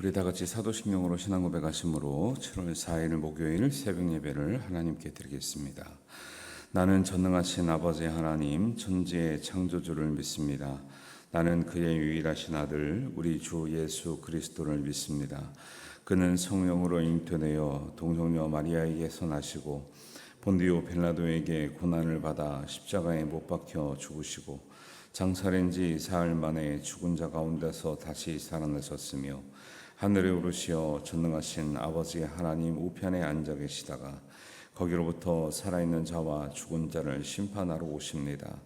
우리 다 같이 사도신경으로 신앙 고백하심으로 7월 4일 목요일 새벽 예배를 하나님께 드리겠습니다. 나는 전능하신 아버지 하나님 천지의 창조주를 믿습니다. 나는 그의 유일하신 아들 우리 주 예수 그리스도를 믿습니다. 그는 성령으로 잉태되어 동정녀 마리아에게서 나시고 본디오 빌라도에게 고난을 받아 십자가에 못 박혀 죽으시고 장사된 지 사흘 만에 죽은 자 가운데서 다시 살아나셨으며 하늘에 오르시어 전능하신 아버지 하나님 우편에 앉아 계시다가 거기로부터 살아있는 자와 죽은 자를 심판하러 오십니다.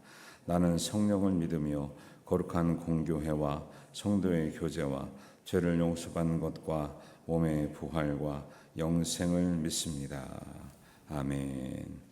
나는 성령을 믿으며 거룩한 공교회와 성도의 교제와 죄를 용서받는 것과 몸의 부활과 영생을 믿습니다. 아멘.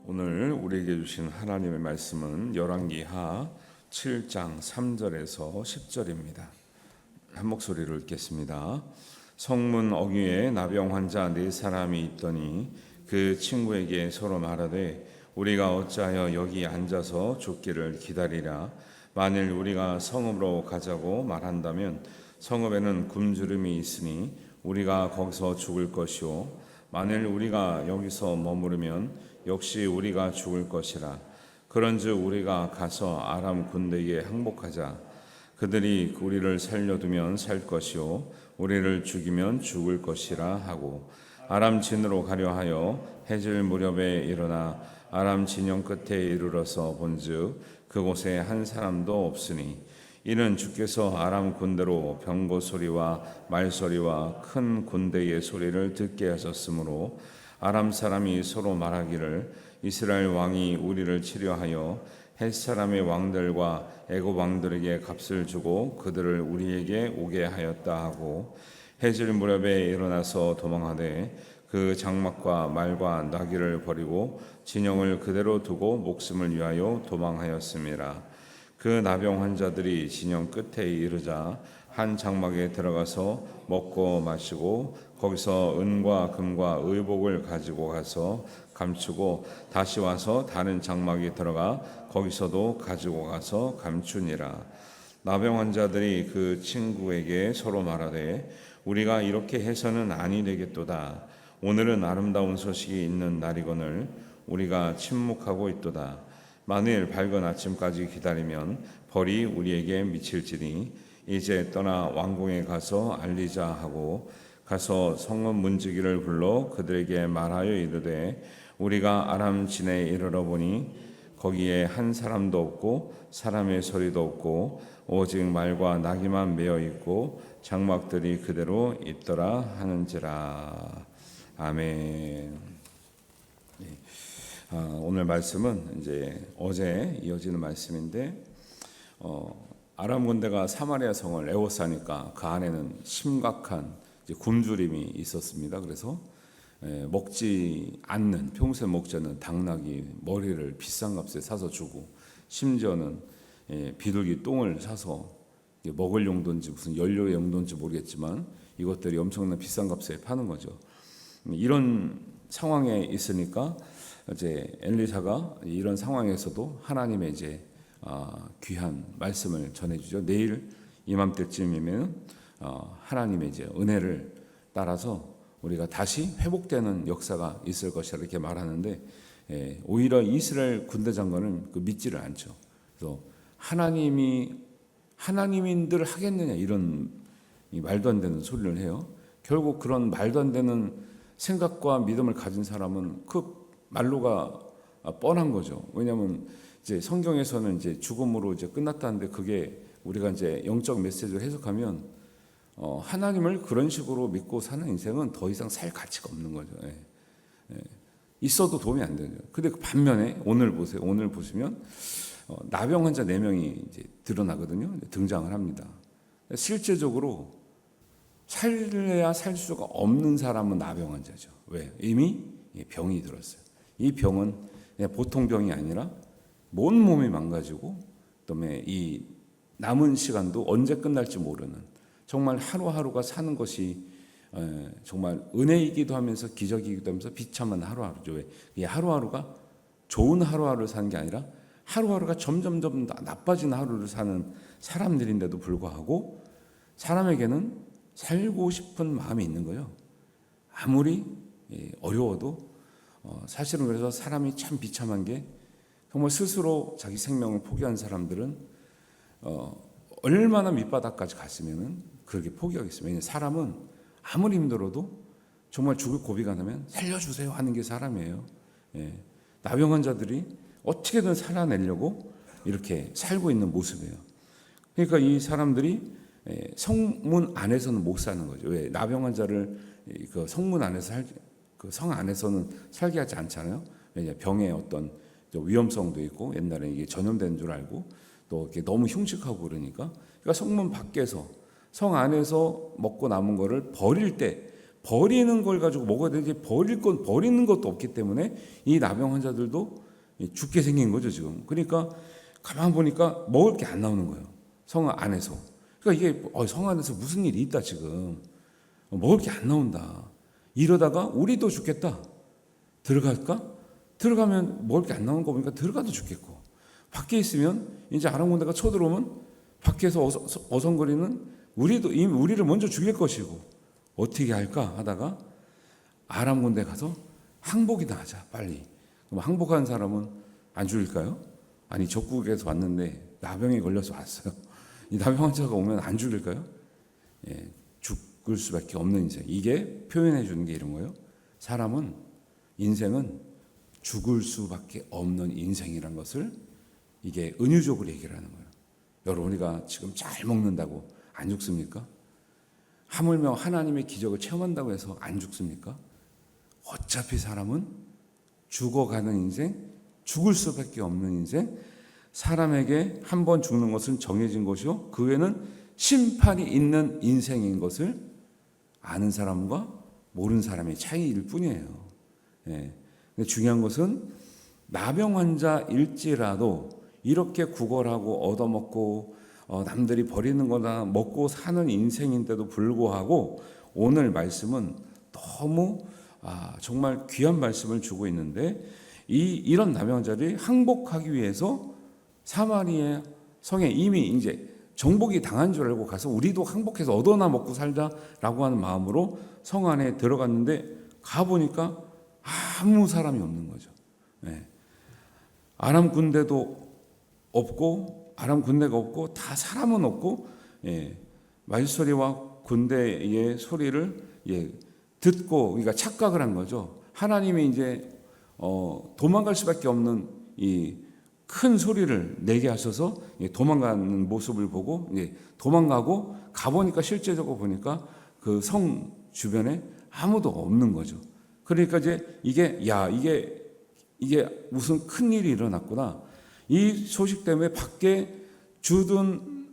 오늘 우리에게 주신 하나님의 말씀은 열왕기하 7장 3절에서 10절입니다. 한 목소리로 읽겠습니다. 성문 어귀에 나병 환자 4사람이 있더니 그 친구에게 서로 말하되 우리가 어찌하여 여기 앉아서 죽기를 기다리랴. 만일 우리가 성읍으로 가자고 말한다면 성읍에는 굶주림이 있으니 우리가 거기서 죽을 것이요 만일 우리가 여기서 머무르면 역시 우리가 죽을 것이라. 그런즉 우리가 가서 아람 군대에게 항복하자. 그들이 우리를 살려두면 살 것이요 우리를 죽이면 죽을 것이라 하고 아람 진으로 가려 하여 해질 무렵에 일어나 아람 진영 끝에 이르러서 본즉 그곳에 한 사람도 없으니 이는 주께서 아람 군대로 병거 소리와 말소리와 큰 군대의 소리를 듣게 하셨으므로 아람 사람이 서로 말하기를 이스라엘 왕이 우리를 치려하여 헷 사람의 왕들과 애굽 왕들에게 값을 주고 그들을 우리에게 오게 하였다 하고 해질 무렵에 일어나서 도망하되 그 장막과 말과 나귀를 버리고 진영을 그대로 두고 목숨을 위하여 도망하였음이라. 그 나병 환자들이 진영 끝에 이르자 한 장막에 들어가서 먹고 마시고 거기서 은과 금과 의복을 가지고 가서 감추고 다시 와서 다른 장막에 들어가 거기서도 가지고 가서 감추니라. 나병 환자들이 그 친구에게 서로 말하되 우리가 이렇게 해서는 아니 되겠도다. 오늘은 아름다운 소식이 있는 날이거늘 우리가 침묵하고 있도다. 만일 밝은 아침까지 기다리면 벌이 우리에게 미칠지니 이제 떠나 왕궁에 가서 알리자 하고 가서 성읍 문지기를 불러 그들에게 말하여 이르되 우리가 아람 진에 이르러 보니 거기에 한 사람도 없고 사람의 소리도 없고 오직 말과 나귀만 메어 있고 장막들이 그대로 있더라 하는지라. 아멘. 오늘 말씀은 이제 어제 이어지는 말씀인데 아람 군대가 사마리아 성을 에워싸니까 그 안에는 심각한 굶주림이 있었습니다. 그래서 먹지 않는 평소에 먹지 않는 당나귀 머리를 비싼 값에 사서 주고 심지어는 비둘기 똥을 사서 먹을 용도인지 무슨 연료의 용도인지 모르겠지만 이것들이 엄청난 비싼 값에 파는 거죠. 이런 상황에 있으니까 이제 엘리사가 이런 상황에서도 하나님의 이제 귀한 말씀을 전해주죠. 내일 이맘때쯤이면 하나님의 이제 은혜를 따라서 우리가 다시 회복되는 역사가 있을 것이라 이렇게 말하는데, 오히려 이스라엘 군대 장관은 믿지를 않죠. 그래서 하나님인들 하겠느냐 이런 말도 안 되는 소리를 해요. 결국 그런 말도 안 되는 생각과 믿음을 가진 사람은 그 말로가 뻔한 거죠. 왜냐하면 이제 성경에서는 이제 죽음으로 이제 끝났다는데, 그게 우리가 이제 영적 메시지를 해석하면 하나님을 그런 식으로 믿고 사는 인생은 더 이상 살 가치가 없는 거죠. 있어도 도움이 안 되죠. 근데 그 반면에 오늘 보세요. 오늘 보시면 나병 환자 4명이 이제 드러나거든요. 등장을 합니다. 실제적으로 살래야 살 수가 없는 사람은 나병 환자죠. 왜? 이미 병이 들었어요. 이 병은 그냥 보통 병이 아니라 온 몸이 망가지고, 그다음에 이 남은 시간도 언제 끝날지 모르는, 정말 하루하루가 사는 것이 정말 은혜이기도 하면서 기적이기도 하면서 비참한 하루하루죠. 왜? 이 하루하루가 좋은 하루하루를 사는 게 아니라 하루하루가 점점 나빠지는 하루를 사는 사람들인데도 불구하고 사람에게는 살고 싶은 마음이 있는 거예요. 아무리 어려워도. 사실은 그래서 사람이 참 비참한 게, 정말 스스로 자기 생명을 포기한 사람들은 얼마나 밑바닥까지 갔으면은 그렇게 포기하겠습니까? 왜냐하면 사람은 아무리 힘들어도 정말 죽을 고비가 나면 살려주세요 하는 게 사람이에요. 나병 환자들이 어떻게든 살아내려고 이렇게 살고 있는 모습이에요. 그러니까 이 사람들이 성문 안에서는 못 사는 거죠. 왜? 나병 환자를 그 성문 안에서 그 성 안에서는 살게 하지 않잖아요. 왜냐? 병의 어떤 위험성도 있고, 옛날에 이게 전염된 줄 알고 또 이렇게 너무 흉측하고 그러니까 성문 밖에서, 성 안에서 먹고 남은 거를 버릴 때, 버리는 걸 가지고 먹어야 되지, 버리는 것도 없기 때문에 이 나병 환자들도 죽게 생긴 거죠 지금. 그러니까 가만 보니까 먹을 게 안 나오는 거예요, 성 안에서. 그러니까 이게 성 안에서 무슨 일이 있다 지금, 먹을 게 안 나온다. 이러다가 우리도 죽겠다. 들어갈까? 들어가면 먹을 게 안 나오는 거 보니까 들어가도 죽겠고, 밖에 있으면 이제 아람군대가 쳐들어오면 밖에서 어성거리는 이미 우리를 먼저 죽일 것이고, 어떻게 할까 하다가 아람군대 가서 항복이나 하자 빨리. 그럼 항복한 사람은 안 죽일까요? 아니, 적국에서 왔는데 나병에 걸려서 왔어요. 이 나병 환자가 오면 안 죽일까요? 죽을 수밖에 없는 인생. 이게 표현해 주는 게 이런 거예요. 사람은, 인생은 죽을 수밖에 없는 인생이란 것을 이게 은유적으로 얘기를 하는 거예요. 여러분, 우리가 지금 잘 먹는다고 안 죽습니까? 하물며 하나님의 기적을 체험한다고 해서 안 죽습니까? 어차피 사람은 죽어가는 인생, 죽을 수밖에 없는 인생, 사람에게 한 번 죽는 것은 정해진 것이요, 그 외에는 심판이 있는 인생인 것을 아는 사람과 모르는 사람의 차이일 뿐이에요. 근데 중요한 것은 나병 환자일지라도 이렇게 구걸하고 얻어먹고 남들이 버리는 거나 먹고 사는 인생인데도 불구하고 오늘 말씀은 너무 정말 귀한 말씀을 주고 있는데, 이런 나병 환자들이 항복하기 위해서 사마리아 성에 이미 이제 정복이 당한 줄 알고 가서 우리도 항복해서 얻어나 먹고 살자라고 하는 마음으로 성 안에 들어갔는데, 가보니까 아무 사람이 없는 거죠. 아람 군대도 없고, 아람 군대가 없고, 다 사람은 없고, 말소리와 군대의 소리를 듣고, 그러니까 착각을 한 거죠. 하나님이 이제 도망갈 수밖에 없는 이 큰 소리를 내게 하셔서 도망가는 모습을 보고 도망가고, 가보니까 실제적으로 보니까 그 성 주변에 아무도 없는 거죠. 그러니까 이제 이게 무슨 큰 일이 일어났구나. 이 소식 때문에 밖에 주둔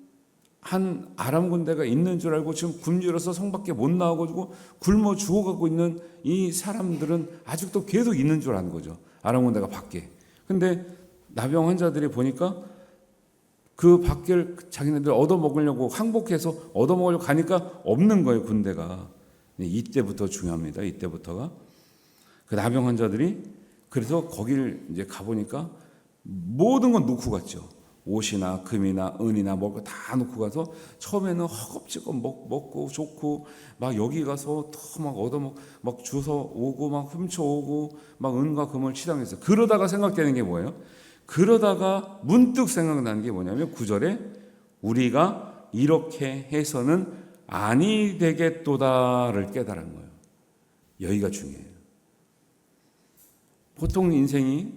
한 아람 군대가 있는 줄 알고 지금 굶주려서 성 밖에 못 나와가지고 굶어 죽어가고 있는 이 사람들은 아직도 계속 있는 줄 아는 거죠. 아람 군대가 밖에. 근데 나병 환자들이 보니까 그 밖을 자기네들 얻어먹으려고 항복해서 얻어먹으려고 가니까 없는 거예요, 군대가. 이때부터 중요합니다. 이때부터가. 그 나병 환자들이 그래서 거기를 이제 가보니까 모든 건 놓고 갔죠. 옷이나 금이나 은이나 먹을 거 다 놓고 가서 처음에는 허겁지겁 먹고 좋고 막 여기 가서 더 막 얻어먹 막 주워 오고 막 훔쳐 오고 막 은과 금을 취당했어요. 그러다가 생각되는 게 뭐예요? 그러다가 문득 생각나는 게 뭐냐면 9절에 우리가 이렇게 해서는 아니 되겠도다를 깨달은 거예요. 여기가 중요해요. 보통 인생이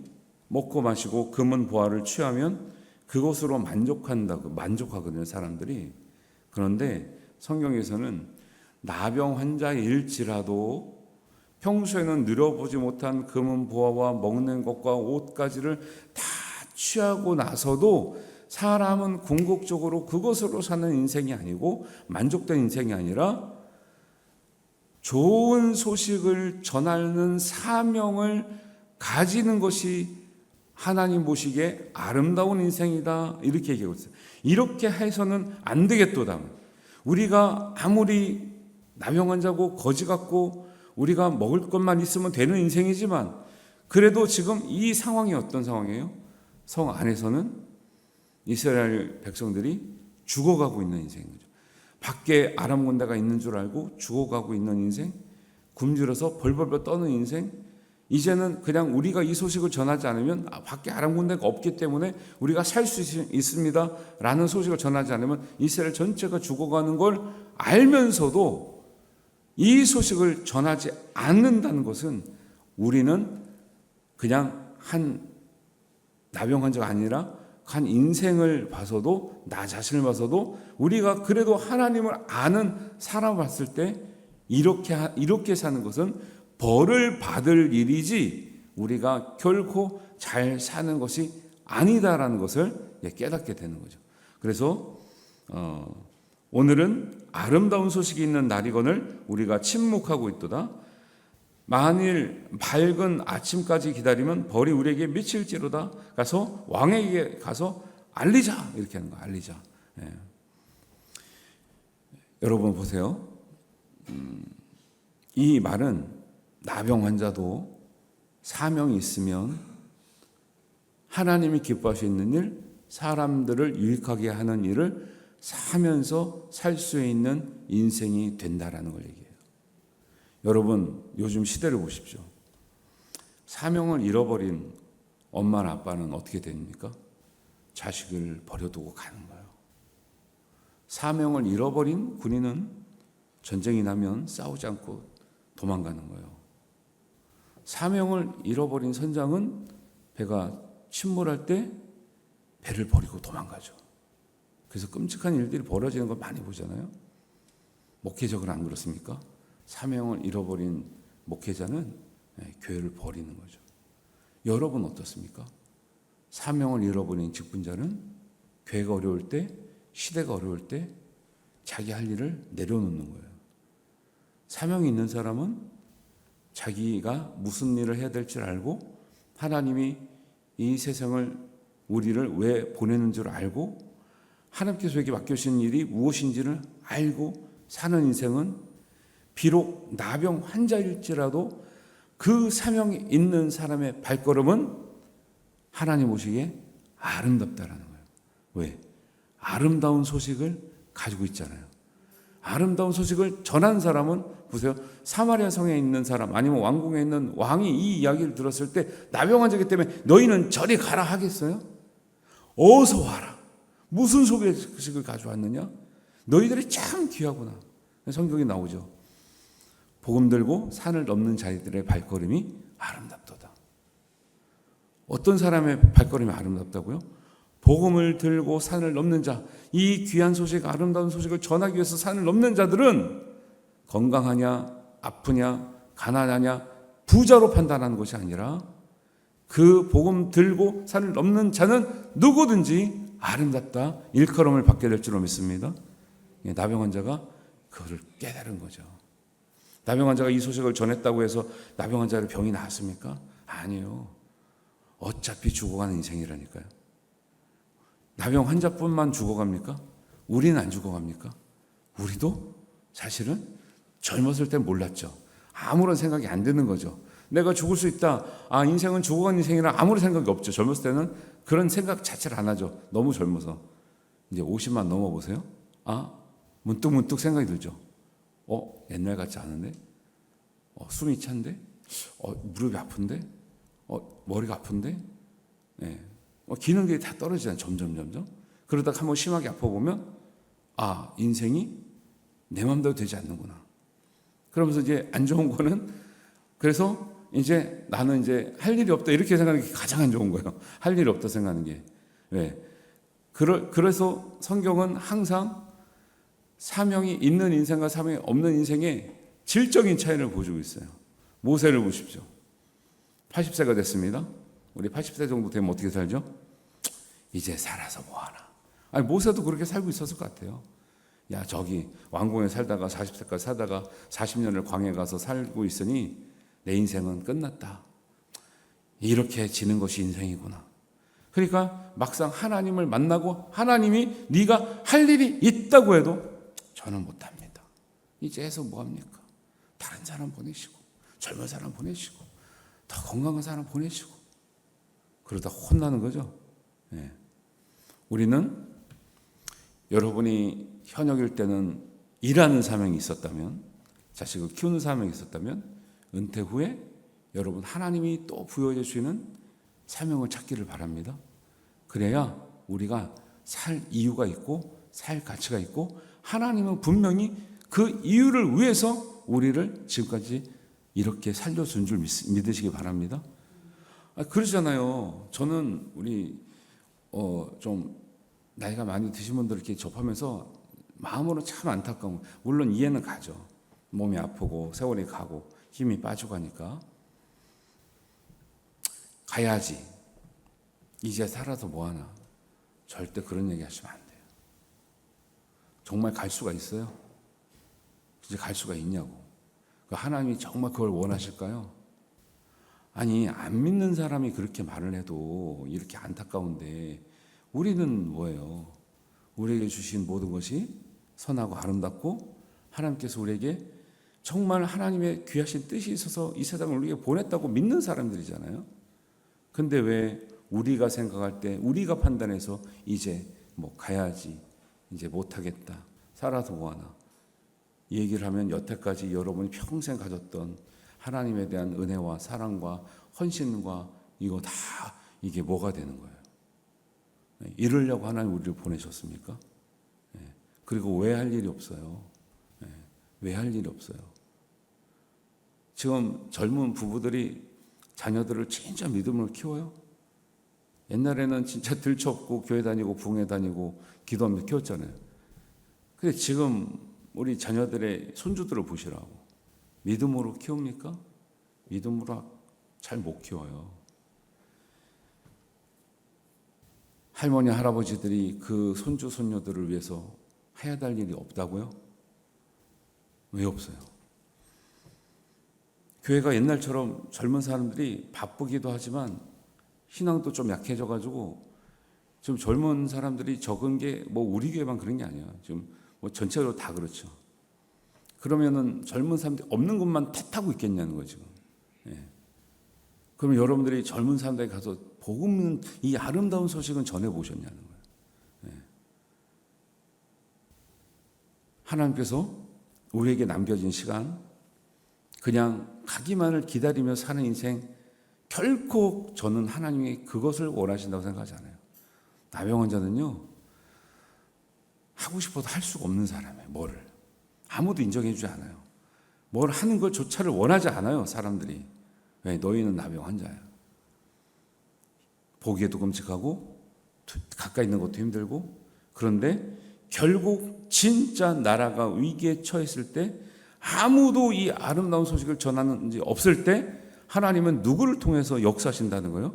먹고 마시고 금은 보화를 취하면 그것으로 만족하거든요, 사람들이. 그런데 성경에서는 나병 환자일지라도 평소에는 누려보지 못한 금은 보화와 먹는 것과 옷가지를 다 취하고 나서도 사람은 궁극적으로 그것으로 사는 인생이 아니고 만족된 인생이 아니라 좋은 소식을 전하는 사명을 가지는 것이 하나님 보시기에 아름다운 인생이다, 이렇게 얘기하고 있어요. 이렇게 해서는 안 되겠도다. 우리가 아무리 나병 환자고 거지 같고 우리가 먹을 것만 있으면 되는 인생이지만 그래도 지금 이 상황이 어떤 상황이에요? 성 안에서는 이스라엘 백성들이 죽어가고 있는 인생인 거죠. 밖에 아람 군대가 있는 줄 알고 죽어가고 있는 인생, 굶주려서 벌벌벌 떠는 인생. 이제는 그냥 우리가 이 소식을 전하지 않으면 밖에 아람 군대가 없기 때문에 우리가 살 수 있습니다 라는 소식을 전하지 않으면 이스라엘 전체가 죽어가는 걸 알면서도 이 소식을 전하지 않는다는 것은 우리는 그냥 한 나병 환자가 아니라 한 인생을 봐서도, 나 자신을 봐서도 우리가 그래도 하나님을 아는 사람을 봤을 때 이렇게 사는 것은 벌을 받을 일이지 우리가 결코 잘 사는 것이 아니다라는 것을 깨닫게 되는 거죠. 그래서 오늘은 아름다운 소식이 있는 날이거늘 우리가 침묵하고 있도다. 만일 밝은 아침까지 기다리면 벌이 우리에게 미칠지로다. 가서 왕에게 가서 알리자, 이렇게 하는 거예요. 알리자. 예. 여러분 보세요. 이 말은 나병 환자도 사명이 있으면 하나님이 기뻐하시는 일, 사람들을 유익하게 하는 일을 하면서 살 수 있는 인생이 된다라는 걸 얘기해요. 여러분 요즘 시대를 보십시오. 사명을 잃어버린 엄마나 아빠는 어떻게 됩니까? 자식을 버려두고 가는 거예요. 사명을 잃어버린 군인은 전쟁이 나면 싸우지 않고 도망가는 거예요. 사명을 잃어버린 선장은 배가 침몰할 때 배를 버리고 도망가죠. 그래서 끔찍한 일들이 벌어지는 걸 많이 보잖아요. 목회적은 안 그렇습니까? 사명을 잃어버린 목회자는 교회를 버리는 거죠. 여러분 어떻습니까? 사명을 잃어버린 직분자는 교회가 어려울 때, 시대가 어려울 때 자기 할 일을 내려놓는 거예요. 사명이 있는 사람은 자기가 무슨 일을 해야 될 줄 알고 하나님이 이 세상을 우리를 왜 보내는 줄 알고 하나님께서 우리에게 맡겨주신 일이 무엇인지를 알고 사는 인생은 비록 나병 환자일지라도 그 사명이 있는 사람의 발걸음은 하나님 보시기에 아름답다라는 거예요. 왜? 아름다운 소식을 가지고 있잖아요. 아름다운 소식을 전한 사람은 보세요. 사마리아 성에 있는 사람 아니면 왕궁에 있는 왕이 이 이야기를 들었을 때 나병 환자이기 때문에 너희는 저리 가라 하겠어요? 어서 와라. 무슨 소식을 가져왔느냐? 너희들이 참 귀하구나. 성경에 나오죠. 복음 들고 산을 넘는 자들의 발걸음이 아름답도다. 어떤 사람의 발걸음이 아름답다고요? 복음을 들고 산을 넘는 자, 이 귀한 소식, 아름다운 소식을 전하기 위해서 산을 넘는 자들은 건강하냐, 아프냐, 가난하냐, 부자로 판단하는 것이 아니라 그 복음 들고 산을 넘는 자는 누구든지 아름답다, 일컬음을 받게 될 줄로 믿습니다. 나병 환자가 그거를 깨달은 거죠. 나병 환자가 이 소식을 전했다고 해서 나병 환자의 병이 나았습니까? 아니요. 어차피 죽어가는 인생이라니까요. 나병 환자뿐만 죽어갑니까? 우리는 안 죽어갑니까? 우리도 사실은 젊었을 땐 몰랐죠. 아무런 생각이 안 드는 거죠. 내가 죽을 수 있다. 인생은 죽어간 인생이라 아무런 생각이 없죠. 젊었을 때는 그런 생각 자체를 안 하죠. 너무 젊어서. 이제 50만 넘어보세요. 문득문득 생각이 들죠. 옛날 같지 않은데? 숨이 찬데? 무릎이 아픈데? 머리가 아픈데? 네. 기능들이 다 떨어지잖아요. 점점. 그러다가 한번 심하게 아파보면, 인생이 내 마음대로 되지 않는구나. 그러면서 이제 안 좋은 거는, 그래서 이제 나는 이제 할 일이 없다. 이렇게 생각하는 게 가장 안 좋은 거예요. 할 일이 없다 생각하는 게. 왜? 그래서 성경은 항상 사명이 있는 인생과 사명이 없는 인생의 질적인 차이를 보여주고 있어요. 모세를 보십시오. 80세가 됐습니다. 우리 80세 정도 되면 어떻게 살죠? 이제 살아서 뭐하나. 모세도 그렇게 살고 있었을 것 같아요. 저기 왕궁에 살다가 40세까지 살다가 40년을 광야에 가서 살고 있으니 내 인생은 끝났다. 이렇게 지는 것이 인생이구나. 그러니까 막상 하나님을 만나고 하나님이 네가 할 일이 있다고 해도 저는 못합니다. 이제 해서 뭐합니까? 다른 사람 보내시고 젊은 사람 보내시고 더 건강한 사람 보내시고 그러다 혼나는 거죠. 네. 우리는 여러분이 현역일 때는 일하는 사명이 있었다면, 자식을 키우는 사명이 있었다면 은퇴 후에 여러분 하나님이 또 부여해 주시는 사명을 찾기를 바랍니다. 그래야 우리가 살 이유가 있고 살 가치가 있고 하나님은 분명히 그 이유를 위해서 우리를 지금까지 이렇게 살려준 줄 믿으시기 바랍니다. 그러잖아요. 저는 우리 좀 나이가 많이 드신 분들 이렇게 접하면서 마음으로 참 안타까운, 물론 이해는 가죠. 몸이 아프고 세월이 가고 힘이 빠지고 하니까 가야지. 이제 살아서 뭐하나. 절대 그런 얘기 하시면 안 돼요. 정말 갈 수가 있어요? 이제 갈 수가 있냐고. 하나님이 정말 그걸 원하실까요? 안 믿는 사람이 그렇게 말을 해도 이렇게 안타까운데 우리는 뭐예요? 우리에게 주신 모든 것이 선하고 아름답고 하나님께서 우리에게 정말 하나님의 귀하신 뜻이 있어서 이 세상을 우리에게 보냈다고 믿는 사람들이잖아요. 근데 왜 우리가 생각할 때 우리가 판단해서 이제 가야지, 이제 못하겠다, 살아서 뭐하나 이 얘기를 하면 여태까지 여러분이 평생 가졌던 하나님에 대한 은혜와 사랑과 헌신과 이거 다 이게 뭐가 되는 거예요? 이러려고 하나님 우리를 보내셨습니까? 그리고 왜 할 일이 없어요? 왜 할 일이 없어요? 지금 젊은 부부들이 자녀들을 진짜 믿음으로 키워요? 옛날에는 진짜 들쳐업고 교회 다니고 붕에 다니고 기도하면서 키웠잖아요. 근데 지금 우리 자녀들의 손주들을 보시라고. 믿음으로 키웁니까? 믿음으로 잘 못 키워요. 할머니, 할아버지들이 그 손주, 손녀들을 위해서 해야 될 일이 없다고요? 왜 없어요? 교회가 옛날처럼 젊은 사람들이 바쁘기도 하지만 신앙도 좀 약해져가지고 지금 젊은 사람들이 적은 게 우리 교회만 그런 게 아니에요. 지금 전체적으로 다 그렇죠. 그러면은 젊은 사람들이 없는 것만 탓하고 있겠냐는 거죠, 지금. 그러면 여러분들이 젊은 사람들에게 가서 복음은 이 아름다운 소식은 전해보셨냐는 거예요. 하나님께서 우리에게 남겨진 시간, 그냥 가기만을 기다리며 사는 인생, 결코 저는 하나님이 그것을 원하신다고 생각하지 않아요. 나병 환자는요, 하고 싶어도 할 수가 없는 사람이에요. 뭐를 아무도 인정해주지 않아요. 뭘 하는 것조차를 원하지 않아요, 사람들이. 왜? 너희는 나병 환자야. 보기에도 끔찍하고 가까이 있는 것도 힘들고, 그런데 결국 진짜 나라가 위기에 처했을 때, 아무도 이 아름다운 소식을 전하는 지 없을 때 하나님은 누구를 통해서 역사하신다는 거예요?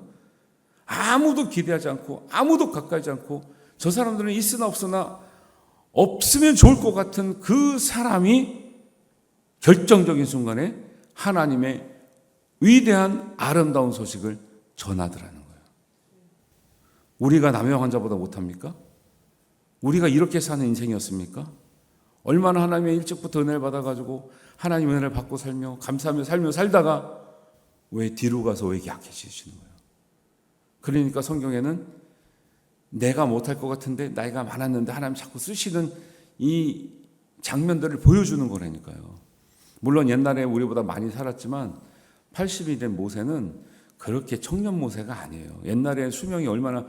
아무도 기대하지 않고 아무도 가까이 하지 않고 저 사람들은 있으나 없으나 없으면 좋을 것 같은 그 사람이 결정적인 순간에 하나님의 위대한 아름다운 소식을 전하더라는 거예요. 우리가 남의 환자보다 못합니까? 우리가 이렇게 사는 인생이었습니까? 얼마나 하나님의 일찍부터 은혜를 받아가지고 하나님 은혜를 받고 살며 감사하며 살다가 왜 뒤로 가서 왜 이렇게 약해지시는 거예요? 그러니까 성경에는 내가 못할 것 같은데 나이가 많았는데 하나님 자꾸 쓰시는 이 장면들을 보여주는 거라니까요. 물론 옛날에 우리보다 많이 살았지만 80이 된 모세는 그렇게 청년 모세가 아니에요. 옛날에 수명이 얼마나,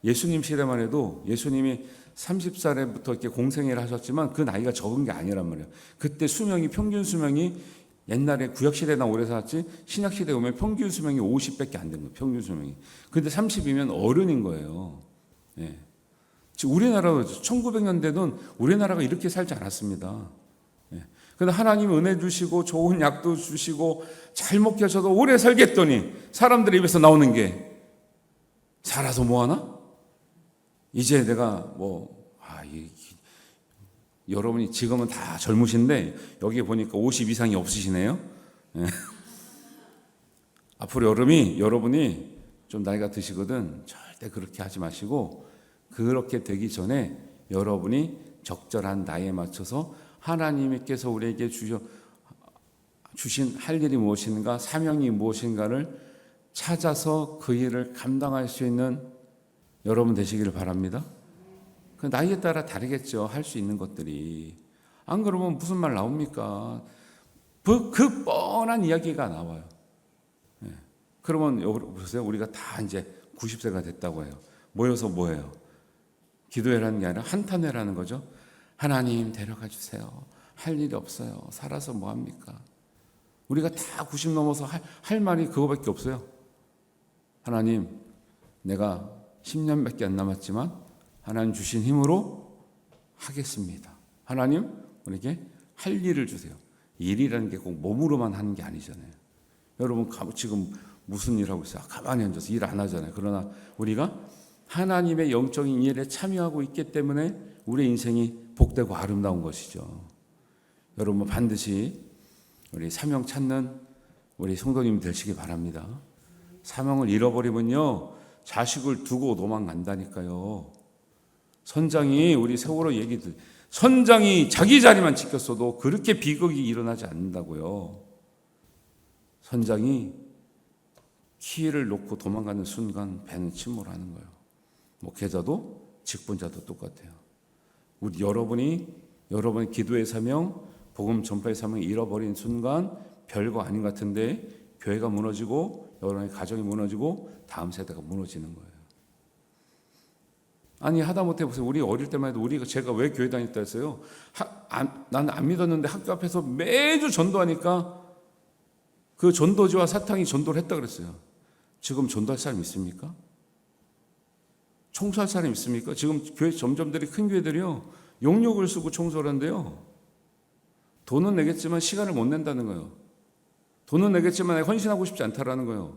예수님 시대만 해도 예수님이 30살에부터 이렇게 공생애를 하셨지만 그 나이가 적은 게 아니란 말이에요. 그때 수명이, 평균 수명이, 옛날에 구약시대나 오래 살았지 신약시대에 오면 평균 수명이 50밖에 안 됩니다. 평균 수명이. 근데 30이면 어른인 거예요. 예. 우리나라 1900년대는 우리나라가 이렇게 살지 않았습니다. 예. 근데 하나님이 은혜 주시고 좋은 약도 주시고 잘 먹게 하셔서 오래 살겠더니 사람들의 입에서 나오는 게 살아서 뭐하나? 이제 내가 여러분이 지금은 다 젊으신데 여기 보니까 50 이상이 없으시네요. 예. 앞으로 여러분이 좀 나이가 드시거든 절대 그렇게 하지 마시고, 그렇게 되기 전에 여러분이 적절한 나이에 맞춰서 하나님께서 우리에게 주신 할 일이 무엇인가, 사명이 무엇인가를 찾아서 그 일을 감당할 수 있는 여러분 되시기를 바랍니다. 그 나이에 따라 다르겠죠. 할 수 있는 것들이. 안 그러면 무슨 말 나옵니까? 그 뻔한 이야기가 나와요. 예. 그러면 보세요. 우리가 다 이제 90세가 됐다고 해요. 모여서 뭐예요? 기도회라는 게 아니라 한탄회라는 거죠. 하나님 데려가 주세요. 할 일이 없어요. 살아서 뭐합니까? 우리가 다 90 넘어서 할 말이 그거밖에 없어요. 하나님, 내가 10년밖에 안 남았지만 하나님 주신 힘으로 하겠습니다. 하나님, 우리에게 할 일을 주세요. 일이라는 게 꼭 몸으로만 하는 게 아니잖아요. 여러분 지금 무슨 일 하고 있어요? 가만히 앉아서 일 안 하잖아요. 그러나 우리가 하나님의 영적인 일에 참여하고 있기 때문에 우리의 인생이 복되고 아름다운 것이죠. 여러분 반드시 우리 사명 찾는 우리 성도님 되시기 바랍니다. 사명을 잃어버리면요, 자식을 두고 도망간다니까요. 선장이, 우리 세월호 얘기들, 선장이 자기 자리만 지켰어도 그렇게 비극이 일어나지 않는다고요. 선장이 키를 놓고 도망가는 순간 배는 침몰하는 거예요. 목회자도 직분자도 똑같아요. 우리 여러분의 기도의 사명, 복음 전파의 사명을 잃어버린 순간 별거 아닌 것 같은데 교회가 무너지고 여러분의 가정이 무너지고 다음 세대가 무너지는 거예요. 아니 하다못해 보세요. 우리 어릴 때만 해도 제가 왜 교회 다녔다 했어요? 나는 안 믿었는데 학교 앞에서 매주 전도하니까 그 전도지와 사탕이 전도를 했다 그랬어요. 지금 전도할 사람 있습니까? 청소할 사람 있습니까? 지금 교회 점점들이 큰 교회들이요, 용역을 쓰고 청소를 한대요. 돈은 내겠지만 시간을 못 낸다는 거예요. 돈은 내겠지만 헌신하고 싶지 않다라는 거예요.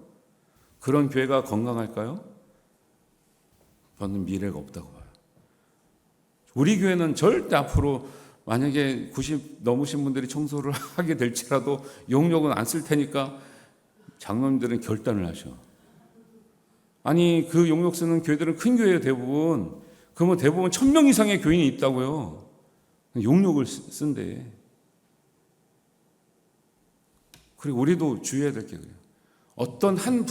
그런 교회가 건강할까요? 저는 미래가 없다고 봐요. 우리 교회는 절대 앞으로 만약에 90 넘으신 분들이 청소를 하게 될지라도 용역은 안 쓸 테니까 장로님들은 결단을 하셔. 아니 그 용역 쓰는 교회들은 큰 교회예요 대부분. 그러면 대부분 1000명 이상의 교인이 있다고요. 용역을 쓴대. 그리고 우리도 주의해야 될 게 그래요. 어떤 한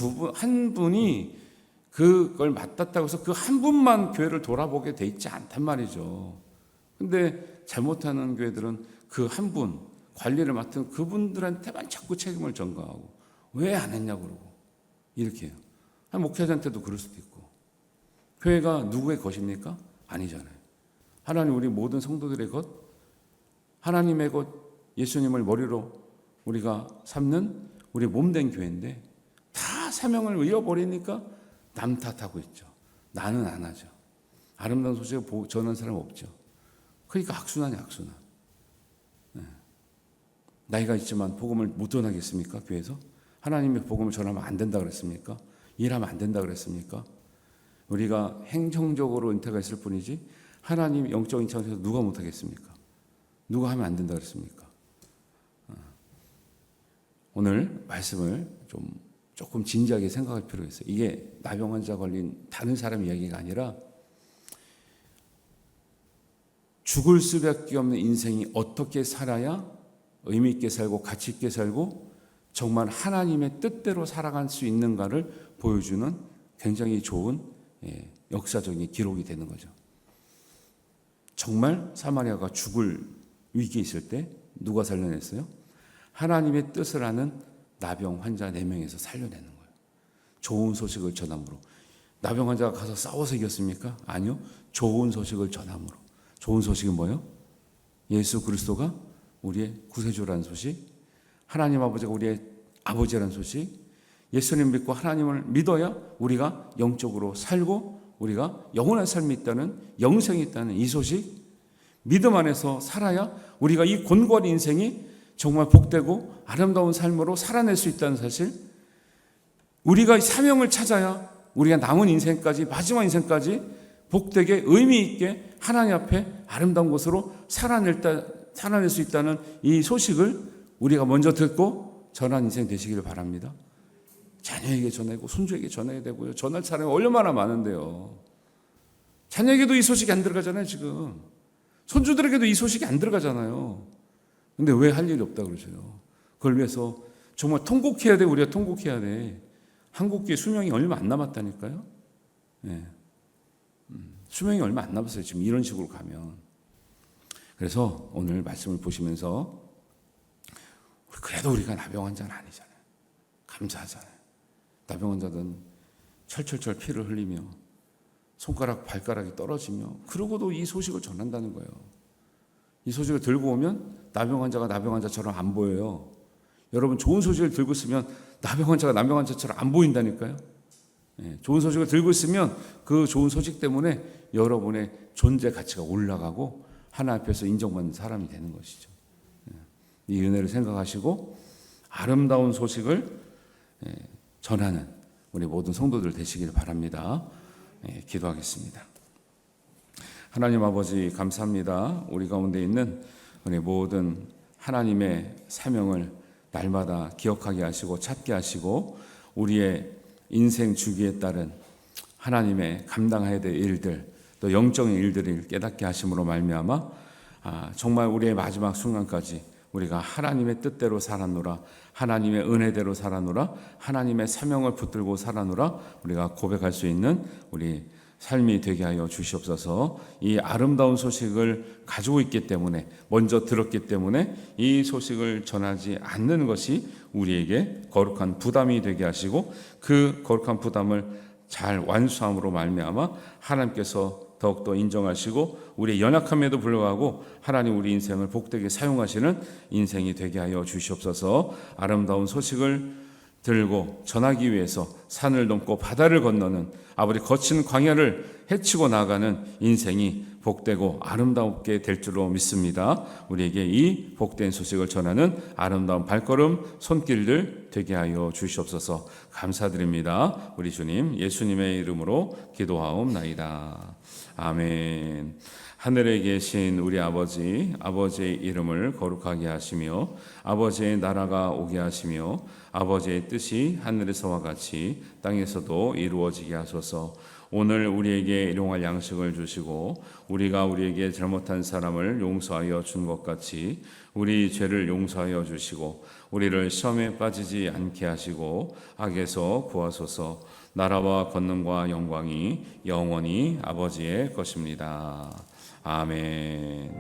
분이 그걸 맡았다고 해서 그 한 분만 교회를 돌아보게 돼 있지 않단 말이죠. 근데 잘못하는 교회들은 그 한 분, 관리를 맡은 그분들한테만 자꾸 책임을 전가하고 왜 안 했냐고 그러고 이렇게 해요. 한 목회자한테도 그럴 수도 있고. 교회가 누구의 것입니까? 아니잖아요. 하나님 우리 모든 성도들의 것, 하나님의 것, 예수님을 머리로 우리가 삼는 우리 몸된 교회인데 다 사명을 잃어버리니까 남 탓하고 있죠. 나는 안 하죠. 아름다운 소식을 전하는 사람 없죠. 그러니까 악순환이야, 악순환. 네. 나이가 있지만 복음을 못 전하겠습니까? 교회에서? 하나님의 복음을 전하면 안 된다 그랬습니까? 일하면 안 된다 그랬습니까? 우리가 행정적으로 은퇴가 있을 뿐이지 하나님 영적인 차원에서 누가 못 하겠습니까? 누가 하면 안 된다 그랬습니까? 오늘 말씀을 좀 조금 진지하게 생각할 필요가 있어요. 이게 나병 환자 걸린 다른 사람 이야기가 아니라 죽을 수밖에 없는 인생이 어떻게 살아야 의미 있게 살고 가치 있게 살고 정말 하나님의 뜻대로 살아갈 수 있는가를 보여주는 굉장히 좋은 역사적인 기록이 되는 거죠. 정말 사마리아가 죽을 위기에 있을 때 누가 살려냈어요? 하나님의 뜻을 아는 나병 환자 4명에서 살려내는 거예요. 좋은 소식을 전함으로. 나병 환자가 가서 싸워서 이겼습니까? 아니요. 좋은 소식을 전함으로. 좋은 소식은 뭐예요? 예수 그리스도가 우리의 구세주라는 소식, 하나님 아버지가 우리의 아버지라는 소식, 예수님 믿고 하나님을 믿어야 우리가 영적으로 살고 우리가 영원한 삶이 있다는, 영생이 있다는 이 소식, 믿음 안에서 살아야 우리가 이 곤고한 인생이 정말 복되고 아름다운 삶으로 살아낼 수 있다는 사실, 우리가 사명을 찾아야 우리가 남은 인생까지, 마지막 인생까지 복되게 의미 있게 하나님 앞에 아름다운 곳으로 살아낼 수 있다는 이 소식을 우리가 먼저 듣고 전한 인생 되시기를 바랍니다. 자녀에게 전하고 손주에게 전해야 되고요. 전할 사람이 얼마나 많은데요. 자녀에게도 이 소식이 안 들어가잖아요, 지금. 손주들에게도 이 소식이 안 들어가잖아요. 근데 왜 할 일이 없다 그러세요? 그걸 위해서 정말 통곡해야 돼, 우리가 통곡해야 돼. 한국교회 수명이 얼마 안 남았다니까요. 네. 수명이 얼마 안 남았어요, 지금 이런 식으로 가면. 그래서 오늘 말씀을 보시면서 그래도 우리가 나병 환자는 아니잖아요. 감사하잖아요. 나병 환자든 철철철 피를 흘리며 손가락 발가락이 떨어지며 그러고도 이 소식을 전한다는 거예요. 이 소식을 들고 오면 나병 환자가 나병 환자처럼 안 보여요. 여러분 좋은 소식을 들고 있으면 나병 환자가 나병 환자처럼 안 보인다니까요. 좋은 소식을 들고 있으면 그 좋은 소식 때문에 여러분의 존재 가치가 올라가고 하나님 앞에서 인정받는 사람이 되는 것이죠. 이 은혜를 생각하시고 아름다운 소식을 전하는 우리 모든 성도들 되시길 바랍니다. 기도하겠습니다. 하나님 아버지 감사합니다. 우리 가운데 있는 우리 모든 하나님의 사명을 날마다 기억하게 하시고 찾게 하시고 우리의 인생 주기에 따른 하나님의 감당해야 될 일들 또 영적인 일들을 깨닫게 하심으로 말미암아 정말 우리의 마지막 순간까지 우리가 하나님의 뜻대로 살았노라, 하나님의 은혜대로 살았노라, 하나님의 사명을 붙들고 살았노라 우리가 고백할 수 있는 우리 삶이 되게 하여 주시옵소서. 이 아름다운 소식을 가지고 있기 때문에, 먼저 들었기 때문에 이 소식을 전하지 않는 것이 우리에게 거룩한 부담이 되게 하시고 그 거룩한 부담을 잘 완수함으로 말미암아 하나님께서 더욱더 인정하시고 우리의 연약함에도 불구하고 하나님 우리 인생을 복되게 사용하시는 인생이 되게 하여 주시옵소서. 아름다운 소식을 들고 전하기 위해서 산을 넘고 바다를 건너는 아버지 거친 광야를 헤치고 나가는 인생이 복되고 아름답게 될 줄로 믿습니다. 우리에게 이 복된 소식을 전하는 아름다운 발걸음 손길들 되게 하여 주시옵소서. 감사드립니다. 우리 주님 예수님의 이름으로 기도하옵나이다. 아멘. 하늘에 계신 우리 아버지, 아버지의 이름을 거룩하게 하시며 아버지의 나라가 오게 하시며 아버지의 뜻이 하늘에서와 같이 땅에서도 이루어지게 하소서. 오늘 우리에게 일용할 양식을 주시고 우리가 우리에게 잘못한 사람을 용서하여 준 것 같이 우리 죄를 용서하여 주시고 우리를 시험에 빠지지 않게 하시고 악에서 구하소서. 나라와 권능과 영광이 영원히 아버지의 것입니다. 아멘.